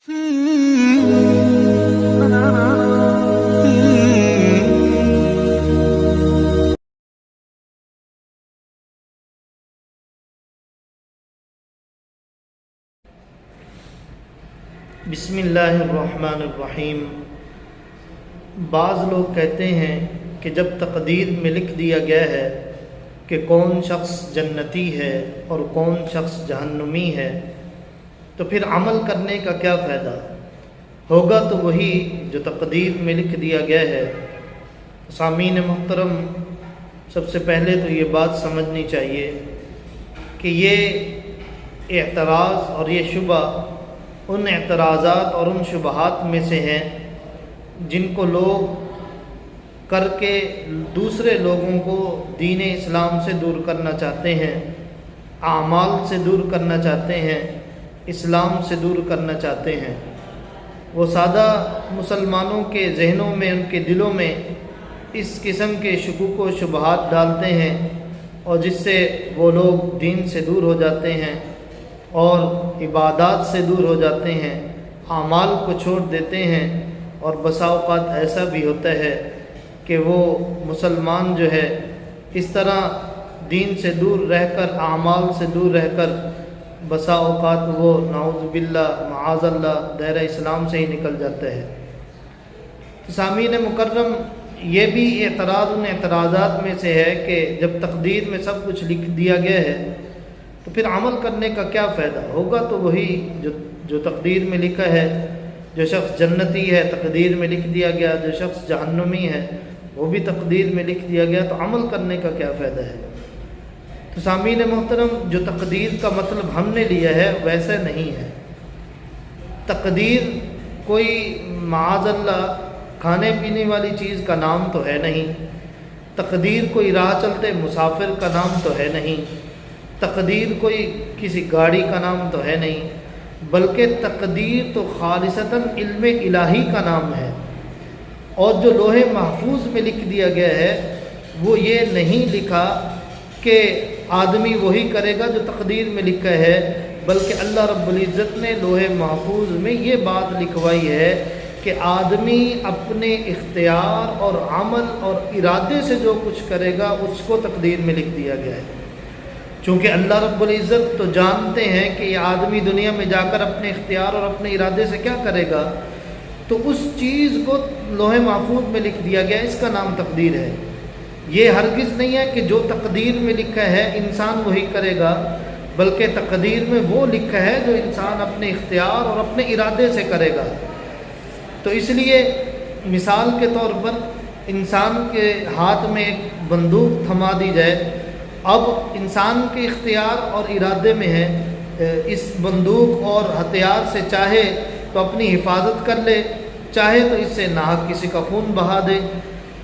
بسم اللہ الرحمن الرحیم۔ بعض لوگ کہتے ہیں کہ جب تقدیر میں لکھ دیا گیا ہے کہ کون شخص جنتی ہے اور کون شخص جہنمی ہے تو پھر عمل کرنے کا کیا فائدہ؟ ہوگا تو وہی جو تقدیر میں لکھ دیا گیا ہے۔ سامعین محترم، سب سے پہلے تو یہ بات سمجھنی چاہیے کہ یہ اعتراض اور یہ شبہ ان اعتراضات اور ان شبہات میں سے ہیں جن کو لوگ کر کے دوسرے لوگوں کو دین اسلام سے دور کرنا چاہتے ہیں، اعمال سے دور کرنا چاہتے ہیں، اسلام سے دور کرنا چاہتے ہیں۔ وہ سادہ مسلمانوں کے ذہنوں میں، ان کے دلوں میں اس قسم کے شکوک و شبہات ڈالتے ہیں اور جس سے وہ لوگ دین سے دور ہو جاتے ہیں اور عبادات سے دور ہو جاتے ہیں، اعمال کو چھوڑ دیتے ہیں، اور بسا اوقات ایسا بھی ہوتا ہے کہ وہ مسلمان جو ہے اس طرح دین سے دور رہ کر، اعمال سے دور رہ کر بسا اوقات وہ نعوذ باللہ معاذ اللہ دائرہ اسلام سے ہی نکل جاتا ہے۔ سامعین مکرم، یہ بھی اعتراض ان اعتراضات میں سے ہے کہ جب تقدیر میں سب کچھ لکھ دیا گیا ہے تو پھر عمل کرنے کا کیا فائدہ؟ ہوگا تو وہی جو تقدیر میں لکھا ہے۔ جو شخص جنتی ہے تقدیر میں لکھ دیا گیا، جو شخص جہنمی ہے وہ بھی تقدیر میں لکھ دیا گیا، تو عمل کرنے کا کیا فائدہ ہے؟ تو سامعین محترم، جو تقدیر کا مطلب ہم نے لیا ہے ویسا نہیں ہے۔ تقدیر کوئی معاذ اللہ کھانے پینے والی چیز کا نام تو ہے نہیں، تقدیر کوئی راہ چلتے مسافر کا نام تو ہے نہیں، تقدیر کوئی کسی گاڑی کا نام تو ہے نہیں، بلکہ تقدیر تو خالصتاً علم الہی کا نام ہے۔ اور جو لوح محفوظ میں لکھ دیا گیا ہے وہ یہ نہیں لکھا کہ آدمی وہی کرے گا جو تقدیر میں لکھا ہے، بلکہ اللہ رب العزت نے لوح محفوظ میں یہ بات لکھوائی ہے کہ آدمی اپنے اختیار اور عمل اور ارادے سے جو کچھ کرے گا اس کو تقدیر میں لکھ دیا گیا ہے۔ چونکہ اللہ رب العزت تو جانتے ہیں کہ یہ آدمی دنیا میں جا کر اپنے اختیار اور اپنے ارادے سے کیا کرے گا، تو اس چیز کو لوح محفوظ میں لکھ دیا گیا، اس کا نام تقدیر ہے۔ یہ ہرگز نہیں ہے کہ جو تقدیر میں لکھا ہے انسان وہی کرے گا، بلکہ تقدیر میں وہ لکھا ہے جو انسان اپنے اختیار اور اپنے ارادے سے کرے گا۔ تو اس لیے مثال کے طور پر انسان کے ہاتھ میں ایک بندوق تھما دی جائے، اب انسان کے اختیار اور ارادے میں ہے اس بندوق اور ہتھیار سے چاہے تو اپنی حفاظت کر لے، چاہے تو اس سے ناحق کسی کا خون بہا دے۔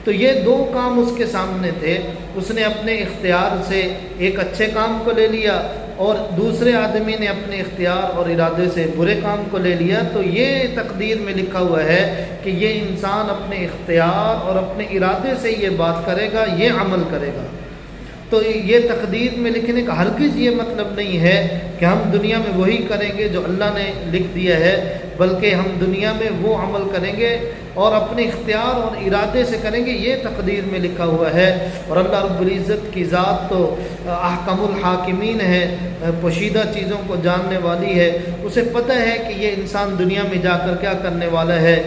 تو یہ دو کام اس کے سامنے تھے، اس نے اپنے اختیار سے ایک اچھے کام کو لے لیا اور دوسرے آدمی نے اپنے اختیار اور ارادے سے برے کام کو لے لیا۔ تو یہ تقدیر میں لکھا ہوا ہے کہ یہ انسان اپنے اختیار اور اپنے ارادے سے یہ بات کرے گا، یہ عمل کرے گا۔ تو یہ تقدیر میں لکھنے کا ہرگز یہ مطلب نہیں ہے کہ ہم دنیا میں وہی کریں گے جو اللہ نے لکھ دیا ہے، بلکہ ہم دنیا میں وہ عمل کریں گے اور اپنے اختیار اور ارادے سے کریں گے، یہ تقدیر میں لکھا ہوا ہے۔ اور اللہ رب العزت کی ذات تو احکم الحاکمین ہے، پوشیدہ چیزوں کو جاننے والی ہے، اسے پتہ ہے کہ یہ انسان دنیا میں جا کر کیا کرنے والا ہے۔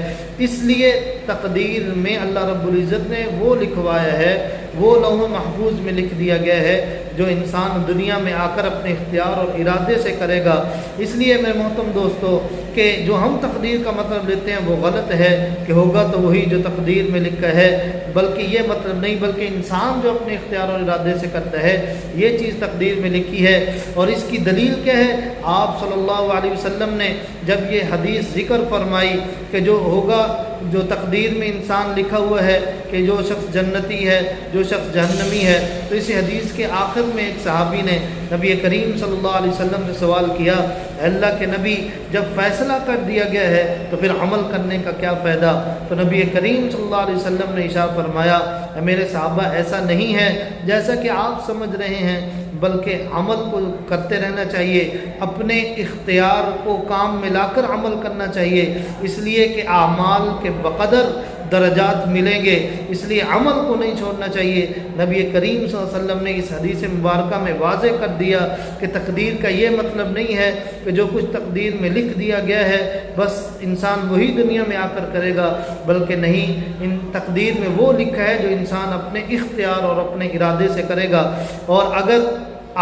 اس لیے تقدیر میں اللہ رب العزت نے وہ لکھوایا ہے، وہ لوح محفوظ میں لکھ دیا گیا ہے جو انسان دنیا میں آ کر اپنے اختیار اور ارادے سے کرے گا۔ اس لیے میرے محترم دوستو کہ جو ہم تقدیر کا مطلب لیتے ہیں وہ غلط ہے کہ ہوگا تو وہی جو تقدیر میں لکھا ہے، بلکہ یہ مطلب نہیں، بلکہ انسان جو اپنے اختیار اور ارادے سے کرتا ہے یہ چیز تقدیر میں لکھی ہے۔ اور اس کی دلیل کیا ہے؟ آپ صلی اللہ علیہ وسلم نے جب یہ حدیث ذکر فرمائی کہ جو ہوگا، جو تقدیر میں انسان لکھا ہوا ہے کہ جو شخص جنتی ہے، جو شخص جہنمی ہے، تو اسی حدیث کے آخر میں ایک صحابی نے نبی کریم صلی اللہ علیہ وسلم سے سوال کیا، اللہ کے نبی جب فیصلہ کر دیا گیا ہے تو پھر عمل کرنے کا کیا فائدہ؟ تو نبی کریم صلی اللہ علیہ وسلم نے ارشاد فرمایا، میرے صحابہ ایسا نہیں ہے جیسا کہ آپ سمجھ رہے ہیں، بلکہ عمل کو کرتے رہنا چاہیے، اپنے اختیار کو کام میں لا کر عمل کرنا چاہیے، اس لیے کہ اعمال کے بقدر درجات ملیں گے، اس لیے عمل کو نہیں چھوڑنا چاہیے۔ نبی کریم صلی اللہ علیہ وسلم نے اس حدیث مبارکہ میں واضح کر دیا کہ تقدیر کا یہ مطلب نہیں ہے کہ جو کچھ تقدیر میں لکھ دیا گیا ہے بس انسان وہی دنیا میں آ کر کرے گا، بلکہ نہیں، ان تقدیر میں وہ لکھا ہے جو انسان اپنے اختیار اور اپنے ارادے سے کرے گا۔ اور اگر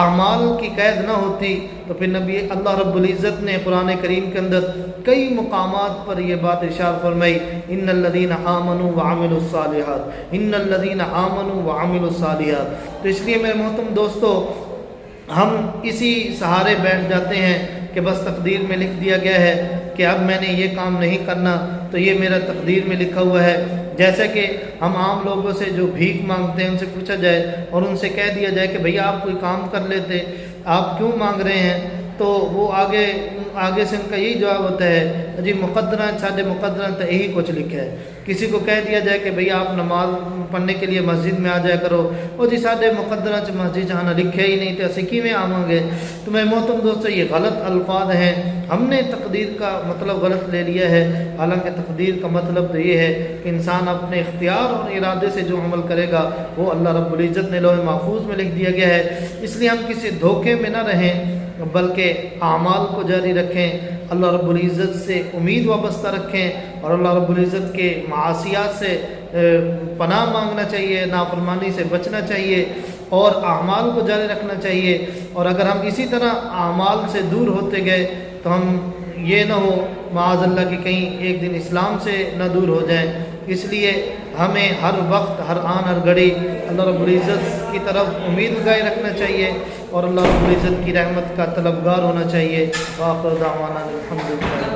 اعمال کی قید نہ ہوتی تو پھر نبی اللہ رب العزت نے قرآن کریم کے اندر کئی مقامات پر یہ بات ارشاد فرمائی، ان الذین آمنوا وعملوا الصالحات، ان الذین آمنوا وعملوا الصالحات۔ تو اس لیے میرے محترم دوستو، ہم اسی سہارے بیٹھ جاتے ہیں کہ بس تقدیر میں لکھ دیا گیا ہے کہ اب میں نے یہ کام نہیں کرنا تو یہ میرا تقدیر میں لکھا ہوا ہے۔ جیسے کہ ہم عام لوگوں سے جو بھیک مانگتے ہیں ان سے پوچھا جائے اور ان سے کہہ دیا جائے کہ بھئی آپ کوئی کام کر لیتے، آپ کیوں مانگ رہے ہیں، تو وہ آگے سے ان کا یہی جواب ہوتا ہے جی مقدرہ ساڈے مقدرہ تو یہی کچھ لکھا ہے۔ کسی کو کہہ دیا جائے کہ بھئی آپ نماز پڑھنے کے لیے مسجد میں آ جایا کرو، اور جی ساڈے مقدرہ چ مسجد آنا لکھے ہی نہیں تو اسی کیویں آواں گے۔ تو میں محترم دوستو، یہ غلط الفاظ ہیں، ہم نے تقدیر کا مطلب غلط لے لیا ہے، حالانکہ تقدیر کا مطلب تو یہ ہے کہ انسان اپنے اختیار اور ارادے سے جو عمل کرے گا وہ اللہ رب العزت نے لوح محفوظ میں لکھ دیا گیا ہے۔ اس لیے ہم کسی دھوکے میں نہ رہیں، بلکہ اعمال کو جاری رکھیں، اللہ رب العزت سے امید وابستہ رکھیں اور اللہ رب العزت کے معاصیات سے پناہ مانگنا چاہیے، نافرمانی سے بچنا چاہیے اور اعمال کو جاری رکھنا چاہیے۔ اور اگر ہم اسی طرح اعمال سے دور ہوتے گئے تو ہم یہ نہ ہو معاذ اللہ کہ کہیں ایک دن اسلام سے نہ دور ہو جائیں۔ اس لیے ہمیں ہر وقت، ہر آن، ہر گھڑی اللہ رب العزت کی طرف امید لگائے رکھنا چاہیے اور اللہ رب العزت کی رحمت کا طلبگار ہونا چاہیے۔ وآخر دعوانا الحمدللہ۔